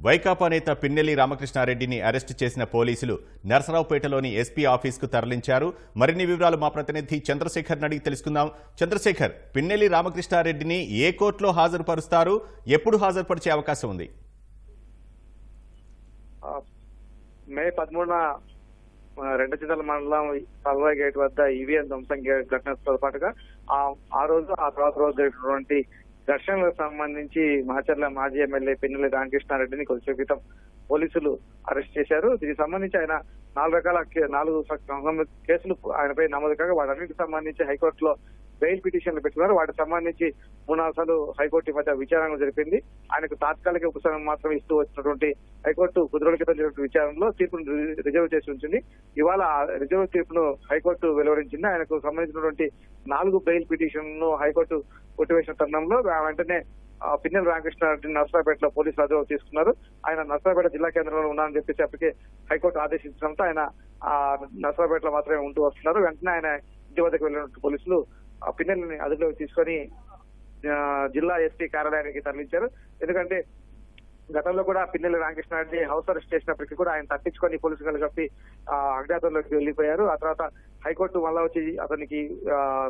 వైకాపా నేత పిన్నెల్లి రామకృష్ణారెడ్డిని అరెస్టు చేసిన పోలీసులు నర్సరావుపేటలోని ఎస్పీ ఆఫీస్కు తరలించారు. మరిన్ని వివరాలు మా ప్రతినిధి చంద్రశేఖర్ అడిగి తెలుసుకుందాం. చంద్రశేఖర్, పిన్నెల్లి రామకృష్ణారెడ్డిని ఏ కోర్టులో హాజరుపరుస్తారు, ఎప్పుడు హాజరుపరిచే అవకాశం ఉంది? మే 13న రెండచితల మండలం పల్వాయి గేట్ వద్ద ఈవీఎం ధ్వంసం ఘటనతో పాటుగా ఆ తర్వాత రోజు జరిగినటువంటి ఘర్షణలకు సంబంధించి మాచర్ల మాజీ ఎమ్మెల్యే పిన్నెల్లి రామకృష్ణారెడ్డిని కొద్దిసేపు క్రితం పోలీసులు అరెస్ట్ చేశారు. దీనికి సంబంధించి ఆయన 4 కేసులు ఆయనపై నమోదు కాగా వాటన్నిటికి సంబంధించి హైకోర్టులో బెయిల్ పిటిషన్లు పెట్టుకున్నారు. వాటికి సంబంధించి 3-4 సార్లు హైకోర్టు మధ్య విచారణ జరిపింది. ఆయనకు తాత్కాలిక ఉపశమనం మాత్రం ఇస్తూ వచ్చినటువంటి హైకోర్టు కొద్ది రోజుల క్రితం జరిగిన విచారణలో తీర్పును రిజర్వ్ చేసి ఉంచింది. ఇవాళ రిజర్వ్ తీర్పును హైకోర్టు వెలువరించింది. ఆయనకు సంబంధించినటువంటి 4 బెయిల్ పిటిషన్ ను హైకోర్టు కొట్టివేసిన తరుణంలో వెంటనే పిన్నెల్లి రామకృష్ణారెడ్డిని నర్సరావుపేటలో పోలీసులు అదుపులోకి తీసుకున్నారు. ఆయన నర్సరావుపేట జిల్లా కేంద్రంలో ఉన్నారని చెప్పేసి అప్పటికే హైకోర్టు ఆదేశించడంతో ఆయన నర్సరావుపేటలో మాత్రమే ఉంటూ వస్తున్నారు. వెంటనే ఆయన ఇంటి వద్దకు వెళ్ళినట్టు పోలీసులు పిన్నెల్లిని అదుపులోకి తీసుకొని జిల్లా ఎస్పీ కార్యాలయానికి తరలించారు. ఎందుకంటే గతంలో కూడా పిన్నెల్లి రామకృష్ణారెడ్డి హౌస్ అరెస్ట్ చేసినప్పటికీ కూడా ఆయన తప్పించుకొని పోలీసులు కప్పి అజ్ఞాతంలోకి వెళ్లిపోయారు. ఆ తర్వాత హైకోర్టు మళ్ళా వచ్చి అతనికి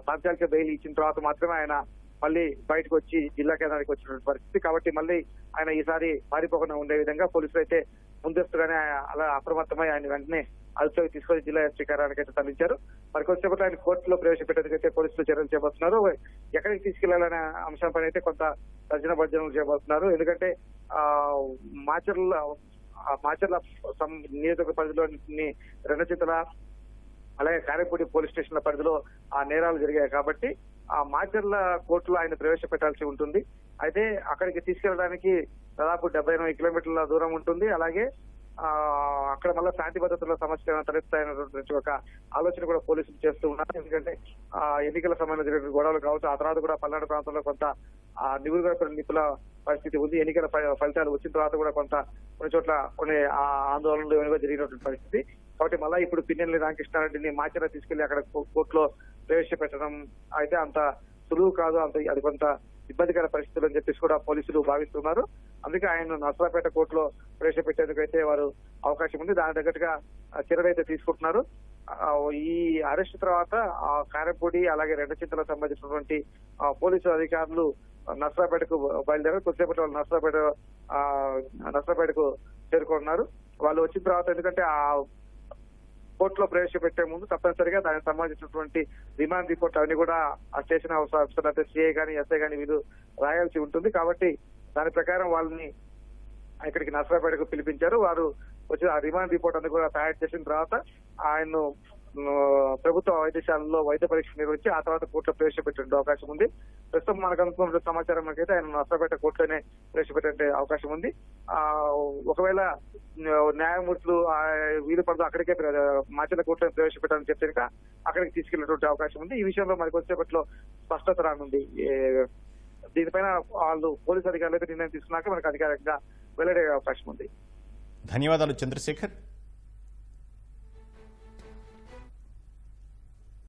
తాత్కాలిక బెయిల్ ఇచ్చిన తర్వాత మాత్రమే ఆయన మళ్ళీ బయటకు వచ్చి జిల్లా కేంద్రానికి వచ్చినటువంటి పరిస్థితి. కాబట్టి మళ్ళీ ఆయన ఈసారి పారిపోకుండా ఉండే విధంగా పోలీసులు అయితే ముందస్తుగానే అలా అప్రమత్తమై ఆయన వెంటనే అదుపులోకి తీసుకొని జిల్లా ఎస్పీ కార్యాలయానికి అయితే తరలించారు. మరి కొద్దిసేపట్లో ఆయన కోర్టులో ప్రవేశపెట్టేందుకైతే పోలీసులు చర్యలు చేపడుతున్నారు. ఎక్కడికి తీసుకెళ్లాలనే అంశంపై అయితే కొంత తర్జన భర్జనలు చేపడుతున్నారు. ఎందుకంటే మాచర్ల నియోజక పరిధిలోని రెండచితల అలాగే కారేపూడి పోలీస్ స్టేషన్ల పరిధిలో ఆ నేరాలు జరిగాయి కాబట్టి ఆ మాచర్ల కోర్టులో ఆయన ప్రవేశపెట్టాల్సి ఉంటుంది. అయితే అక్కడికి తీసుకెళ్ళడానికి దాదాపు 70-80 కిలోమీటర్ల దూరం ఉంటుంది. అలాగే అక్కడ మళ్ళీ శాంతి భద్రతల సమస్య తలెత్తాయన్నటువంటి ఒక ఆలోచన కూడా పోలీసులు చేస్తూ ఉన్నారు. ఎందుకంటే ఎన్నికల సమయంలో జరిగిన గొడవలు కావచ్చు, ఆ తర్వాత కూడా పల్నాడు ప్రాంతంలో కొంత నిపుల పరిస్థితి ఉంది. ఎన్నికల ఫలితాలు వచ్చిన తర్వాత కూడా కొన్ని చోట్ల కొన్ని ఆందోళనలు జరిగినటువంటి పరిస్థితి. కాబట్టి మళ్ళీ ఇప్పుడు పిన్నెల్లి రామకృష్ణారెడ్డిని మాచర్ల తీసుకెళ్లి అక్కడ కోర్టులో ప్రవేశపెట్టడం అయితే అంత సులువు కాదు, అది కొంత ఇబ్బందికర పరిస్థితులు అని చెప్పేసి కూడా పోలీసులు భావిస్తున్నారు. అందుకే ఆయన నర్సరావుపేట కోర్టులో ప్రవేశపెట్టేందుకు అయితే వారు అవకాశం ఉంది. దాని తగ్గట్టుగా చర్యలు అయితే తీసుకుంటున్నారు. ఈ అరెస్ట్ తర్వాత కారంపూడి అలాగే రెండచింతలకు సంబంధించినటువంటి పోలీసు అధికారులు నర్సరావుపేటకు బయలుదేరారు. కొద్దిసేపటి వాళ్ళు నర్సరావుపేటకు చేరుకున్నారు. వాళ్ళు వచ్చిన తర్వాత ఎందుకంటే ఆ కోర్టులో ప్రవేశపెట్టే ముందు తప్పనిసరిగా దానికి సంబంధించినటువంటి రిమాండ్ రిపోర్ట్ అవన్నీ కూడా ఆ స్టేషన్ హౌస్ ఆఫీసర్ అంటే సిఐ కానీ ఎస్ఐ కానీ వీళ్ళు రాయాల్సి ఉంటుంది. కాబట్టి దాని ప్రకారం వాళ్ళని ఇక్కడికి నర్సరావుపేటకు పిలిపించారు. వారు వచ్చి ఆ రిమాండ్ రిపోర్ట్ అంతా కూడా తయారు చేసిన తర్వాత ఆయన్ను ప్రభుత్వ వైద్యశాలలో వైద్య పరీక్ష నిర్వహించి ఆ తర్వాత కోర్టులో ప్రవేశపెట్టే అవకాశం ఉంది. ప్రస్తుతం మనకు అనుకున్న సమాచారం అయితే ఆయన నర్సరావుపేట కోర్టులోనే ప్రవేశపెట్టే అవకాశం ఉంది. ఒకవేళ న్యాయమూర్తులు వీలు పడదు అక్కడికే మాచర్ల కోర్టులో ప్రవేశపెట్టాలని చెప్తే కనుక అక్కడికి తీసుకెళ్లేటువంటి అవకాశం ఉంది. ఈ విషయంలో మరి కొద్దిసేపట్లో స్పష్టత రానుంది. దీనిపైన వాళ్ళు పోలీసు అధికారులు అయితే నిర్ణయం తీసుకున్నాక మనకు అధికారికంగా వెల్లడే అవకాశం ఉంది. ధన్యవాదాలు చంద్రశేఖర్.